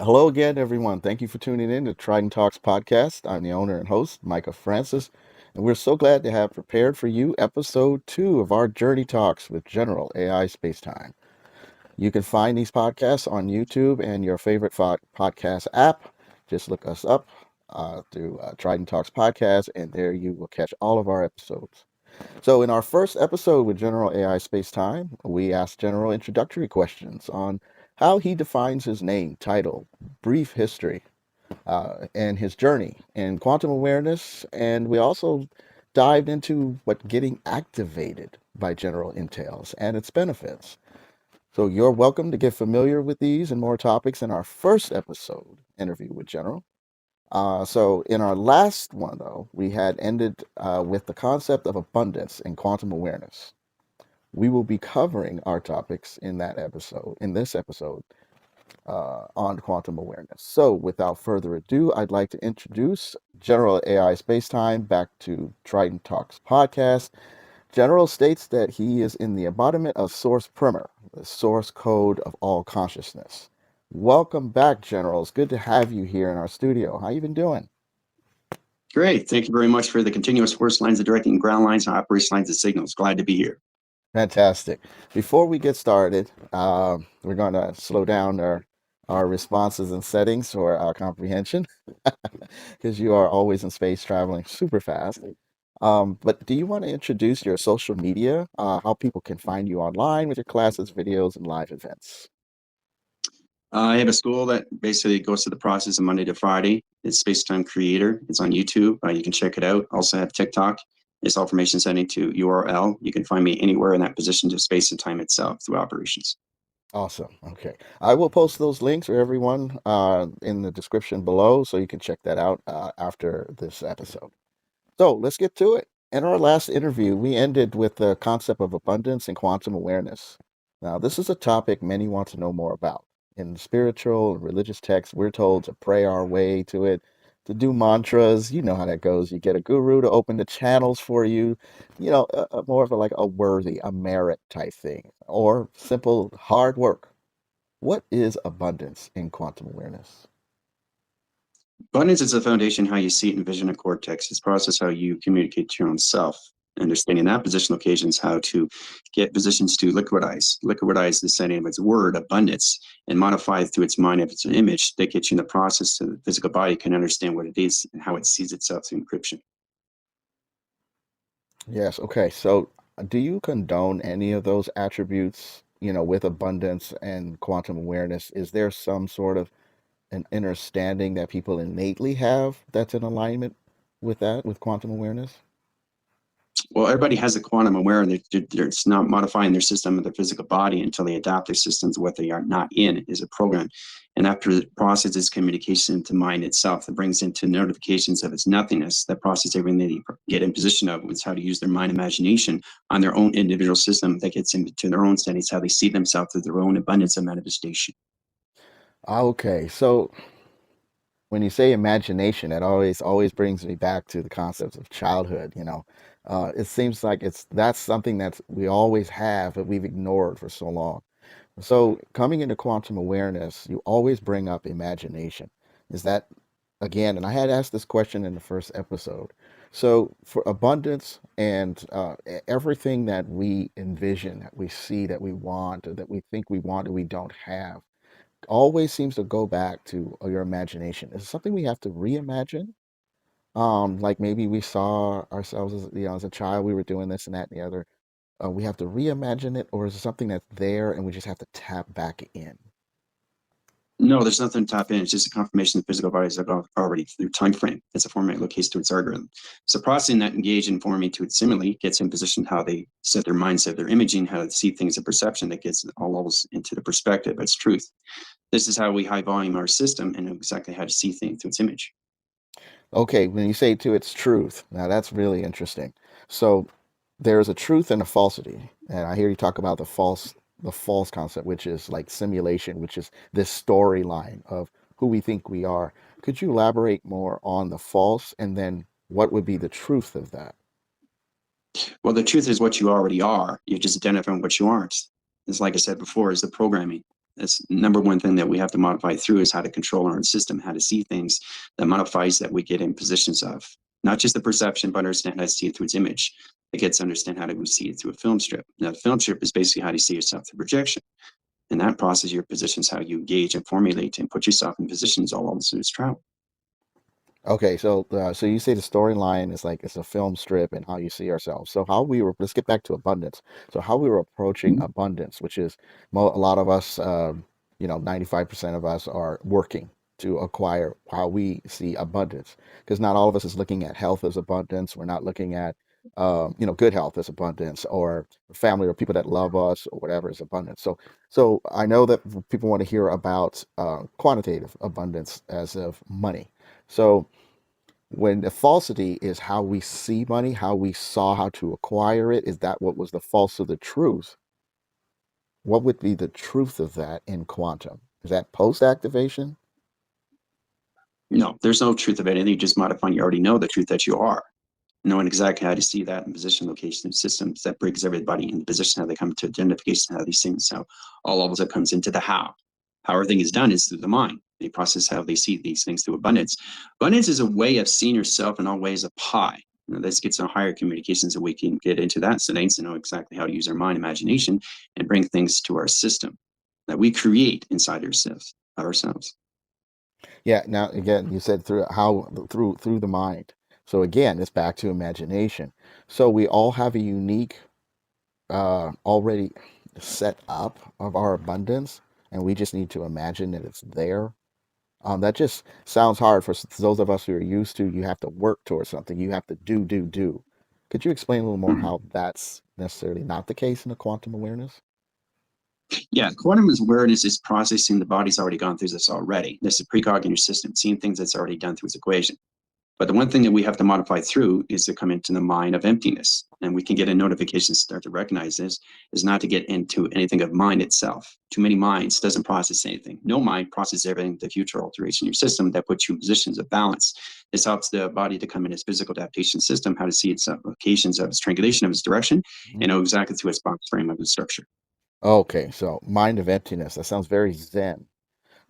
Hello again, everyone. Thank you for tuning in to Trident Talks Podcast. I'm the owner and host, Micah Francis, and we're so glad to have prepared for you episode 2 of our Journey Talks with General AI Spacetime. You can find these podcasts on YouTube and your favorite podcast app. Just look us up through Trident Talks Podcast, and there you will catch all of our episodes. So, in our first episode with General AI Spacetime, we asked General introductory questions on how he defines his name, title, brief history, and his journey in quantum awareness. And we also dived into what getting activated by General entails and its benefits. So, you're welcome to get familiar with these and more topics in our first episode interview with General. So in our last one, though, we had ended with the concept of abundance and quantum awareness. We will be covering our topics in this episode, on quantum awareness. So without further ado, I'd like to introduce General AI Spacetime back to Trident Talks podcast. General states that he is in the embodiment of Source Primer, the source code of all consciousness. Welcome back, General. It's good to have you here in our studio. How you been doing? Great. Thank you very much for the continuous force lines, the directing ground lines, and operation lines and signals. Glad to be here. Fantastic. Before we get started, we're going to slow down our responses and settings for our comprehension because you are always in space traveling super fast. But do you want to introduce your social media, how people can find you online with your classes, videos, and live events? I have a school that basically goes through the process of Monday to Friday. It's Spacetime Creator. It's on YouTube. You can check it out. Also have TikTok. It's all information sending to URL. You can find me anywhere in that position to space and time itself through operations. Awesome. Okay. I will post those links for everyone in the description below so you can check that out after this episode. So let's get to it. In our last interview, we ended with the concept of abundance and quantum awareness. Now, this is a topic many want to know more about. In spiritual and religious texts, we're told to pray our way to it, to do mantras. You know how that goes. You get a guru to open the channels for you, more of like a worthy, a merit type thing, or simple hard work. What is abundance in quantum awareness? Abundance is the foundation, how you see it in vision and cortex. It's process how you communicate to your own self. Understanding that positional occasions, how to get positions to liquidize. Liquidize the setting of its word, abundance, and modify it through its mind if it's an image that gets you in the process so the physical body can understand what it is and how it sees itself through encryption. Yes. Okay. So, do you condone any of those attributes, with abundance and quantum awareness? Is there some sort of an understanding that people innately have that's in alignment with that, with quantum awareness? Well, everybody has a quantum awareness. They're not modifying their system of their physical body until they adapt their systems to what they are not in is a program. And after it processes communication to mind itself, it brings into notifications of its nothingness. That process everything they get in position of is how to use their mind imagination on their own individual system that gets into their own settings, how they see themselves through their own abundance of manifestation. Okay. So, when you say imagination, it always brings me back to the concepts of childhood. It seems like that's something that we always have, but we've ignored for so long. So, coming into quantum awareness, you always bring up imagination. Is that, again, and I had asked this question in the first episode. So, for abundance and everything that we envision, that we see, that we want, or that we think we want, and we don't have, always seems to go back to your imagination. Is it something we have to reimagine? Like maybe we saw ourselves as, as a child, we were doing this and that and the other. We have to reimagine it, or is it something that's there and we just have to tap back in? No, there's nothing to tap in. It's just a confirmation the physical bodies have already through time frame. It's a format locates to its algorithm. So processing that engage and forming to its simile gets in position how they set their mindset, their imaging, how to see things in perception that gets all levels into the perspective. It's truth. This is how we high volume our system and know exactly how to see things through its image. Okay, when you say to its truth, now that's really interesting. So there's a truth and a falsity. And I hear you talk about the false concept, which is like simulation, which is this storyline of who we think we are. Could you elaborate more on the false and then what would be the truth of that? Well, the truth is what you already are. You're just identifying what you aren't. It's like I said before, is the programming. That's number one thing that we have to modify through is how to control our own system, how to see things that modifies that we get in positions of. Not just the perception, but understand how to see it through its image. It gets to understand how to see it through a film strip. Now, the film strip is basically how do you see yourself through projection. In that process, your positions, how you engage and formulate and put yourself in positions all through its travel. Okay, so you say the storyline is like it's a film strip and how you see ourselves. So how we were, let's get back to abundance. So how we were approaching abundance, which is a lot of us, 95% of us are working to acquire how we see abundance. Because not all of us is looking at health as abundance. We're not looking at, good health as abundance, or family or people that love us or whatever is abundance. So I know that people want to hear about quantitative abundance as of money. So when the falsity is how we see money, how we saw how to acquire it, is that what was the false of the truth? What would be the truth of that in quantum? Is that post activation? No, there's no truth of anything. You just modifying. You already know the truth that you are. Knowing exactly how to see that in position, location, systems that brings everybody in position, how they come to identification, how these things, how all levels that comes into the how. How everything is done is through the mind. They process how they see these things through abundance. Abundance is a way of seeing yourself in all ways of pie. This gets on higher communications, and we can get into that settings to know exactly how to use our mind, imagination, and bring things to our system that we create inside ourselves. Yeah. Now again, you said through the mind. So again, it's back to imagination. So we all have a unique already set up of our abundance, and we just need to imagine that it's there. That just sounds hard for those of us who are used to you have to work towards something, you have to do. Could you explain a little more Mhm. how that's necessarily not the case in the quantum awareness? Yeah, quantum awareness is processing the body's already gone through this already. This is precognitive system, seeing things that's already done through its equation. But the one thing that we have to modify through is to come into the mind of emptiness. And we can get a notification to start to recognize this is not to get into anything of mind itself. Too many minds doesn't process anything. No mind processes everything, the future alteration in your system that puts you in positions of balance. This helps the body to come in its physical adaptation system, how to see its applications of its triangulation of its direction, and Mhm. know exactly through its box frame of its structure. Okay, so mind of emptiness. That sounds very Zen.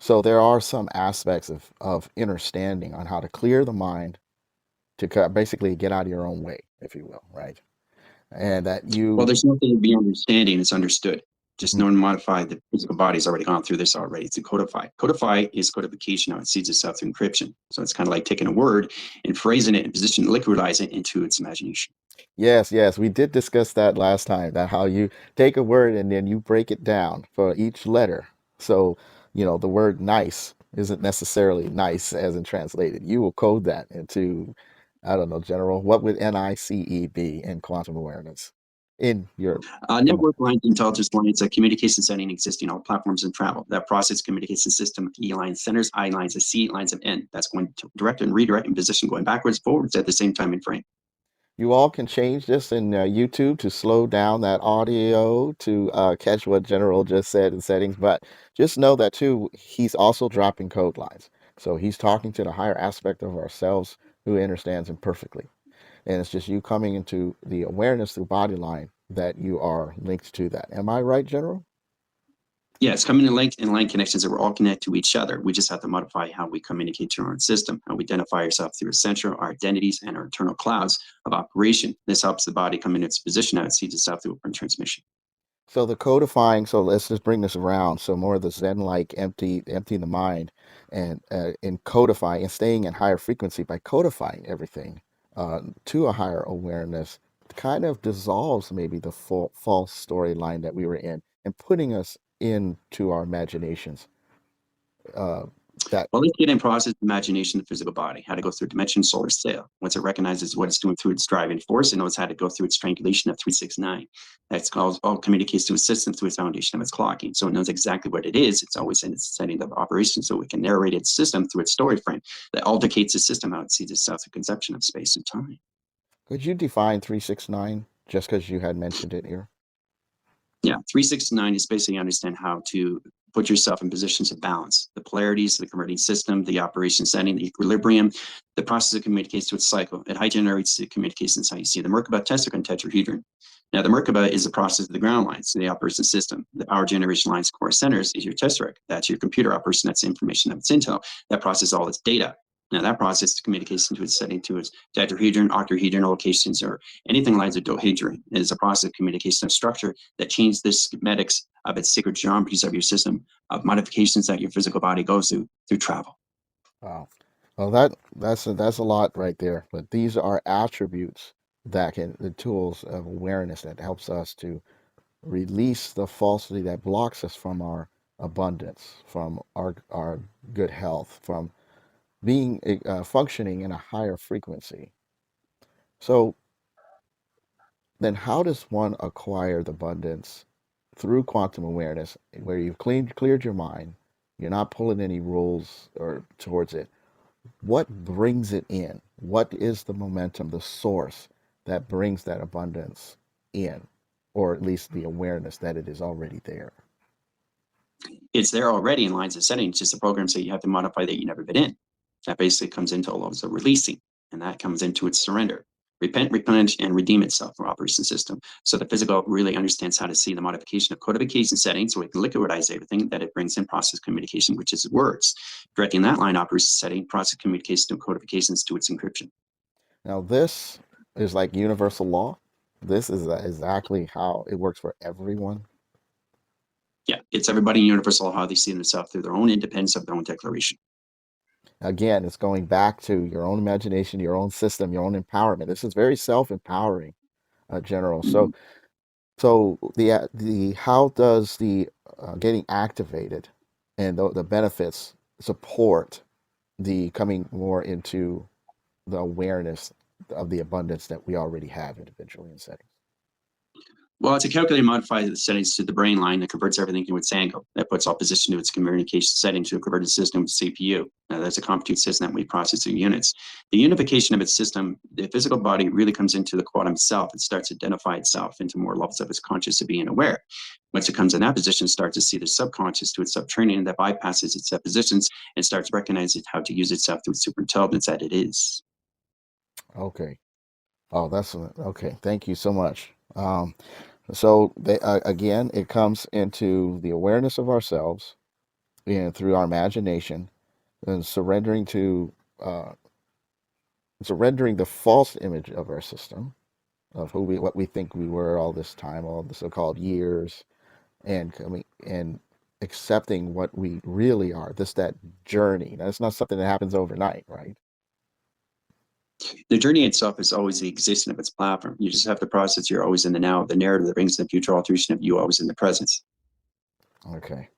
So there are some aspects of understanding on how to clear the mind to basically get out of your own way, if you will, right? And that Well, you there's nothing to be understanding, it's understood. Just knowing to modify the physical body's already gone through this already. It's a codify. Codify is codification, how it seeds itself through encryption. So it's kind of like taking a word and phrasing it and position, liquidize it into its imagination. Yes, yes, we did discuss that last time, that how you take a word and then you break it down for each letter. So, the word nice isn't necessarily nice as in translated. You will code that into, I don't know, general, what would NICE be in quantum awareness in your Network lines, intelligence lines, communication setting existing all platforms and travel. That process communication system, E lines, centers, I lines, a C lines of N. That's going to direct and redirect in position, going backwards, forwards at the same time in frame. You all can change this in YouTube to slow down that audio to catch what General just said in settings. But just know that too, he's also dropping code lines. So he's talking to the higher aspect of ourselves who understands him perfectly. And it's just you coming into the awareness through body line that you are linked to that. Am I right, General? Yeah, it's coming in line connections that we're all connected to each other. We just have to modify how we communicate to our own system, how we identify ourselves through essential, our identities, and our internal clouds of operation. This helps the body come in its position how it sees itself through open transmission. So the codifying, so let's just bring this around. So more of the Zen-like empty the mind and codifying and staying in higher frequency by codifying everything to a higher awareness kind of dissolves maybe the false storyline that we were in and putting us into our imaginations. Uh, that Well, let's get in process imagination, the physical body, how to go through dimension, solar sail. Once it recognizes what it's doing through its driving force, it knows how to go through its triangulation of 369. That's called all communicates to its system through its foundation of its clocking. So it knows exactly what it is. It's always in its setting of operation. So it can narrate its system through its story frame that allocates the system how it sees itself, the conception of space and time. could you define 369 just because you had mentioned it here? Yeah, 369 is basically understand how to put yourself in positions of balance. The polarities, the converting system, the operation setting, the equilibrium, the process that communicates to its cycle. It high generates the communications how you see the Merkaba, testicle, and tetrahedron. Now, the Merkaba is the process of the ground lines, the operation system. The power generation lines, core centers, is your tesseract. That's your computer operation. That's the information of its intel. That processes all its data. Now, that process communicates into its setting to its tetrahedron, octahedron locations, or anything like a dohedron. It is a process of communication of structure that changes the schematics of its sacred geometries of your system, of modifications that your physical body goes through travel. Wow. Well, that's a lot right there. But these are attributes that can the tools of awareness that helps us to release the falsity that blocks us from our abundance, from our good health, from being functioning in a higher frequency. So then, how does one acquire the abundance through quantum awareness, where you've cleared your mind, you're not pulling any rules or towards it? What brings it in? What is the momentum, the source that brings that abundance in, or at least the awareness that it is already there? It's there already in lines of settings, just the programs that you have to modify that you've never been in. That basically comes into all of the releasing, and that comes into its surrender. Repent, replenish, and redeem itself from operation system. So the physical really understands how to see the modification of codification settings, so it can liquidize everything that it brings in process communication, which is words. Directing that line operation setting, process communication and codifications to its encryption. Now, this is like universal law. This is exactly how it works for everyone. Yeah, it's everybody in universal how they see themselves through their own independence of their own declaration. Again, it's going back to your own imagination, your own system, your own empowerment. This is very self-empowering, General. Mhm. So the how does the getting activated and the benefits support the coming more into the awareness of the abundance that we already have individually in settings? Well, it's a calculator modifies the settings to the brain line that converts everything to its angle. That puts all position to its communication settings to a converted system with CPU. Now, that's a compute system that we process through units. The unification of its system, the physical body really comes into the quantum self. It starts to identify itself into more levels of its conscious of being aware. Once it comes in that position, it starts to see the subconscious to its subtraining that bypasses its positions and starts recognizing how to use itself through its superintelligence that it is. Okay. Oh, that's okay. Thank you so much. So again, it comes into the awareness of ourselves and through our imagination and uh, surrendering the false image of our system of what we think we were all this time, all the so-called years, and coming and accepting what we really are. This that journey. Now, it's not something that happens overnight, right? The journey itself is always the existence of its platform. You just have to process you're always in the now, the narrative that brings the future alteration of you always in the presence. Okay.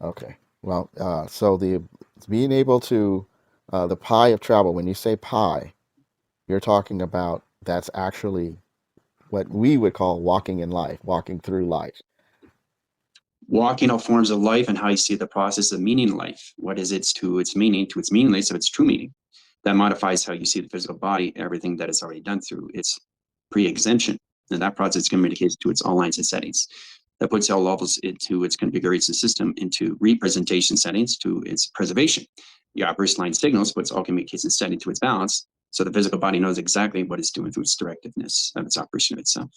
Okay. Well, so the being able to the pie of travel. When you say pie, you're talking about that's actually what we would call walking in life, walking through life. Walking all forms of life and how you see the process of meaning life. What is its to its meaning, to its meaningless of its true meaning. That modifies how you see the physical body, everything that is already done through its pre-exemption. And that process communicates to its all lines and settings. That puts all levels into its configuration system, into representation settings, to its preservation. The operation line signals puts all communication setting to its balance. So the physical body knows exactly what it's doing through its directiveness of its operation of itself.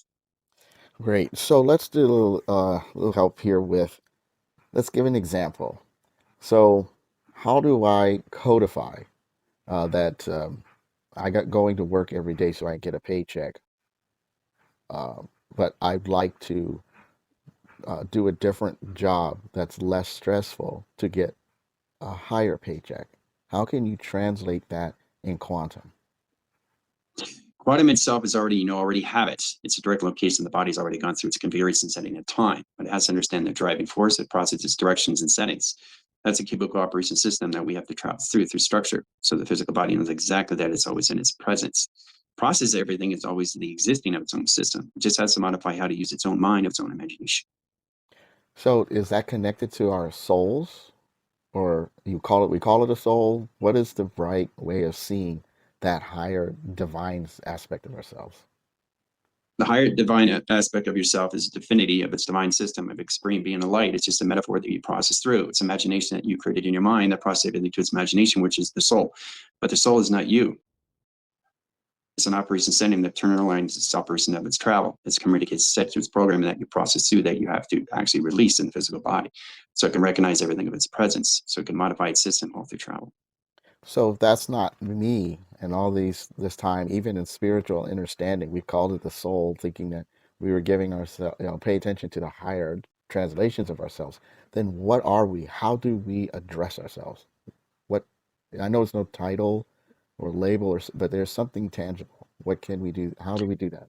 Great. So let's do a little help here with. Let's give an example. So, how do I codify that I got going to work every day so I get a paycheck, uh, but I'd like to do a different job that's less stressful to get a higher paycheck? How can you translate that in quantum? Quantum itself is already, already have it. It's a direct location. The body's already gone through its configuration setting in time, but it has to understand the driving force that processes its directions and settings. That's a cubical operation system that we have to travel through structure. So the physical body knows exactly that it's always in its presence. Process everything is always the existing of its own system. It just has to modify how to use its own mind, its own imagination. So, is that connected to our souls, or we call it a soul? What is the right way of seeing that higher divine aspect of ourselves? The higher divine aspect of yourself is divinity of its divine system of experience being a light. It's just a metaphor that you process through. It's imagination that you created in your mind that processes everything to its imagination, which is the soul. But the soul is not you. It's an operation setting that aligns its operation of its travel. It's communicates set to its program that you process through that you have to actually release in the physical body. So it can recognize everything of its presence. So it can modify its system all through travel. So if that's not me and all this time, even in spiritual understanding, we called it the soul, thinking that we were giving ourselves, pay attention to the higher translations of ourselves. Then what are we? How do we address ourselves? What I know it's no title or label, but there's something tangible. What can we do? How do we do that?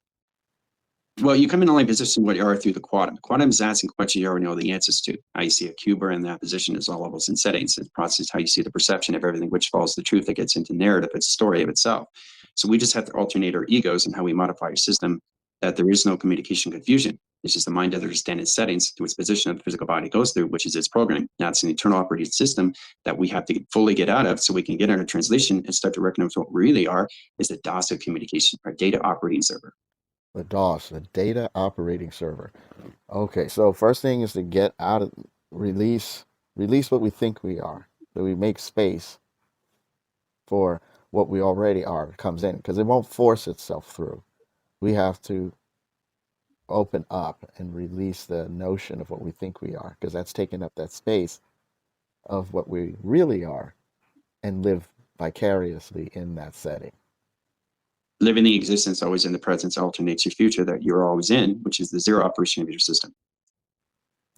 Well, you come in only position what you are through the quantum. Quantum is asking questions you already know the answers to. How you see a cube in that position is all levels and settings. It processes how you see the perception of everything, which follows the truth that gets into narrative, its story of itself. So we just have to alternate our egos and how we modify our system, that there is no communication confusion. It's just the mind doesn't understand its settings to its position of the physical body goes through, which is its programming. Now it's an internal operating system that we have to fully get out of so we can get into translation and start to recognize what we really are is the DOS of communication, our data operating server. The DOS, the data operating server. Okay, so first thing is to get out of release what we think we are. So we make space for what we already are comes in because it won't force itself through. We have to open up and release the notion of what we think we are because that's taking up that space of what we really are and live vicariously in that setting. Living the existence always in the presence alternates your future that you're always in, which is the zero operation of your system.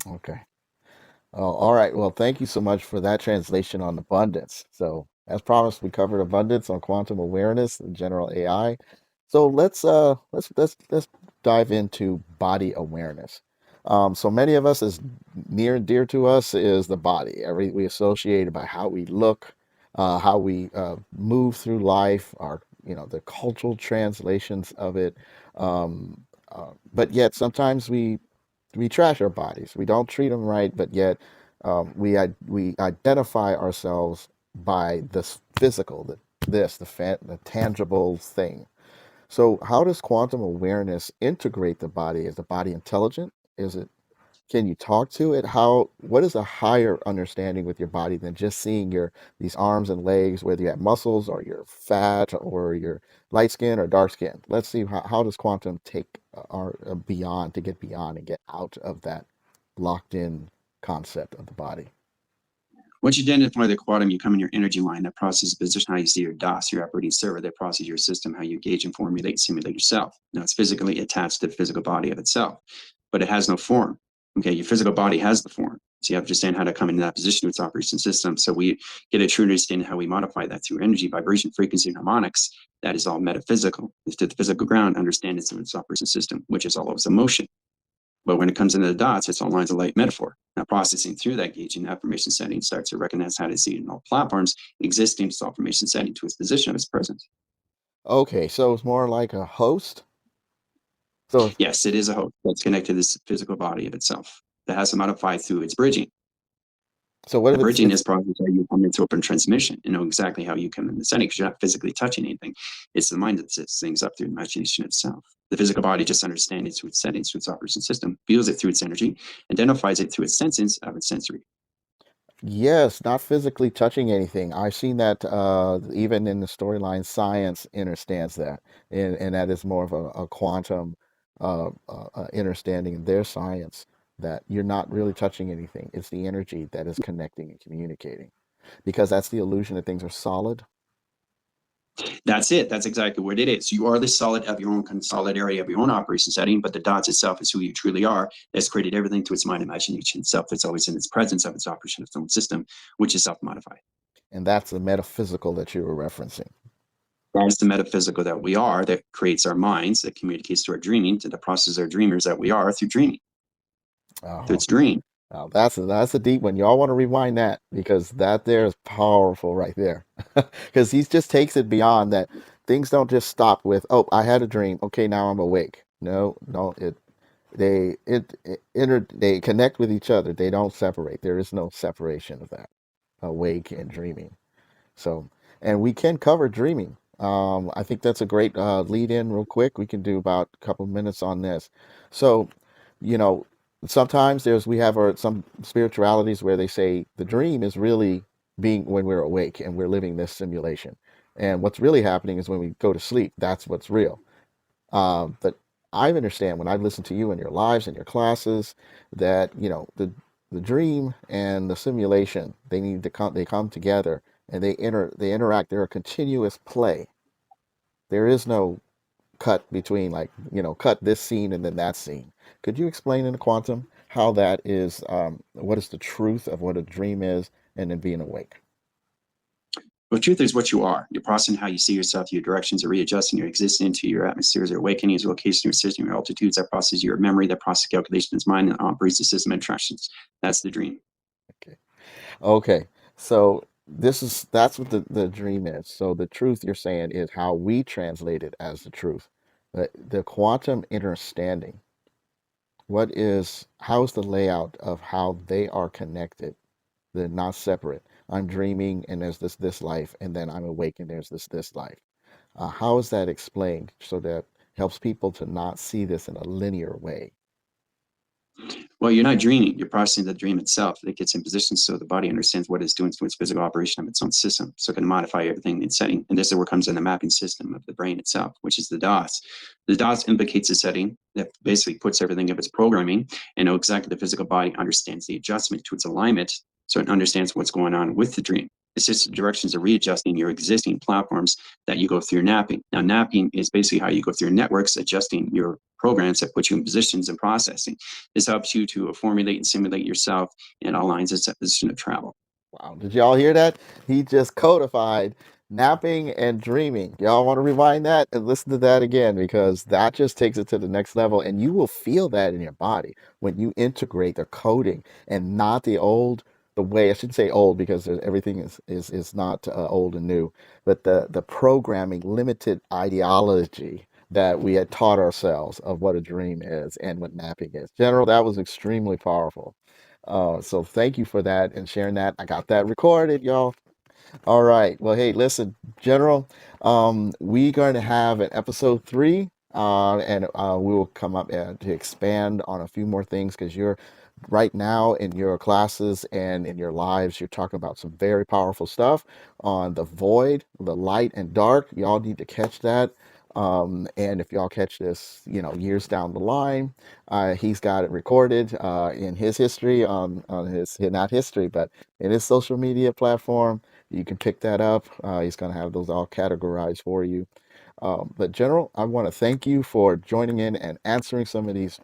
Okay. Oh, all right. Well, thank you so much for that translation on abundance. So, as promised, we covered abundance on quantum awareness and general AI. So let's dive into body awareness. So many of us, is near and dear to us, is the body. We associate it by how we look, how we move through life, our the cultural translations of it. Um, but yet sometimes we trash our bodies. We don't treat them right, but yet we identify ourselves by this physical, the tangible thing. So, how does quantum awareness integrate the body? Is the body intelligent? Is it? Can you talk to it? What is a higher understanding with your body than just seeing your these arms and legs, whether you have muscles or you're fat or you're light skin or dark skin? Let's see how does quantum take our beyond to get beyond and get out of that locked in concept of the body. Once you identify the quantum, you come in your energy line that processes position how you see your DOS, your operating server, that processes your system, how you gauge and formulate and simulate yourself. Now it's physically attached to the physical body of itself, but it has no form. Okay, your physical body has the form. So you have to understand how to come into that position to its operation system. So we get a true understanding how we modify that through energy, vibration, frequency, and harmonics. That is all metaphysical. It's to the physical ground, understand its operation system, which is all of its emotion. But when it comes into the dots, it's all lines of light metaphor. Now, processing through that gauging affirmation setting starts to recognize how to see it in all platforms, existing its affirmation setting to its position of its presence. Okay, so it's more like a host. So Yes, it is a host that's connected to this physical body of itself that has to modify through its bridging. so what The if bridging it's is probably how you come into open transmission and know exactly how you come in the setting because you're not physically touching anything. It's the mind that sets things up through imagination itself. The physical body just understands it through its settings, through its operation system, feels it through its energy, identifies it through its senses of its sensory. yes, not physically touching anything. I've seen that even in the storyline, science understands that, and that is more of a quantum understanding in their science that you're not really touching anything. It's the energy that is connecting and communicating, because that's the illusion that things are solid. That's it. That's exactly what it is. You are the solid of your own solid area of your own operation setting, but the dots itself is who you truly are. That's created everything to its mind imagination itself. That's always in its presence of its operation of its own system, which is self-modified. And that's the metaphysical that you were referencing. That is the metaphysical that we are, that creates our minds, that communicates to our dreaming, to the process of our dreamers that we are through dreaming, through Oh, its dream. now that's a deep one. Y'all want to rewind that because that there is powerful right there. Because he just takes it beyond that. Things don't just stop with, oh, I had a dream. Okay, now I'm awake. No, no, they connect with each other. They don't separate. There is no separation of that, awake and dreaming. So, and we can cover dreaming. I think that's a great lead in, real quick. We can do about a couple minutes on this. So, you know, sometimes we have some spiritualities where they say the dream is really being when we're awake and we're living this simulation. And what's really happening is when we go to sleep, that's what's real. But I understand when I listen to you in your lives and your classes that, the dream and the simulation, they come together and they interact. They're a continuous play. There is no cut between, like, cut this scene and then that scene. Could you explain in the quantum how that is, what is the truth of what a dream is and then being awake? Well, truth is what you are. You're processing how you see yourself, your directions are readjusting your existence to your atmospheres, your awakenings, your location, your system, your altitudes. That process your memory, that process calculation is mind, and operates the system of attractions. That's the dream. Okay. Okay. So that's what the dream is. So the truth you're saying is how we translate it as the truth. The quantum understanding. How is the layout of how they are connected? They're not separate. I'm dreaming and there's this life, and then I'm awake and there's this life. How is that explained so that helps people to not see this in a linear way? Well, you're not dreaming. You're processing the dream itself. It gets in position so the body understands what it's doing to its physical operation of its own system. So it can modify everything in setting. And this is where comes in the mapping system of the brain itself, which is the DOS. The DOS implicates a setting that basically puts everything of its programming and know exactly the physical body understands the adjustment to its alignment. So it understands what's going on with the dream. It's just directions of readjusting your existing platforms that you go through napping. Now, napping is basically how you go through networks, adjusting your programs that put you in positions and processing. This helps you to formulate and simulate yourself and aligns its position of travel. Wow, did y'all hear that? He just codified napping and dreaming. Y'all want to rewind that and listen to that again, because that just takes it to the next level, and you will feel that in your body when you integrate the coding and not the way, I shouldn't say old because everything is not old and new, but the programming limited ideology that we had taught ourselves of what a dream is and what napping is. General, that was extremely powerful. So thank you for that and sharing that. I got that recorded, y'all. All right. Well, hey, listen, General, we're going to have an episode 3, and we will come up to expand on a few more things because you're right now in your classes and in your lives, you're talking about some very powerful stuff on the void, the light and dark. Y'all need to catch that. And if y'all catch this, years down the line, he's got it recorded in his history on his, not history, but in his social media platform. You can pick that up. He's going to have those all categorized for you. But General, I want to thank you for joining in and answering some of these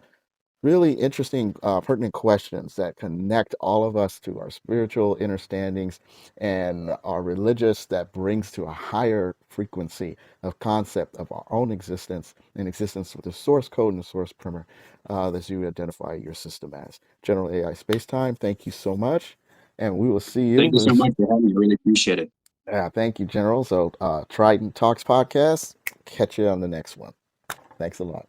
really interesting, pertinent questions that connect all of us to our spiritual understandings and our religious, that brings to a higher frequency of concept of our own existence and existence with the source code and the source primer that you identify your system as. General AI Spacetime, thank you so much. And we will see Thank you. you so much for having me. I really appreciate it. Yeah, thank you, General. So, Trident Talks Podcast. Catch you on the next one. Thanks a lot.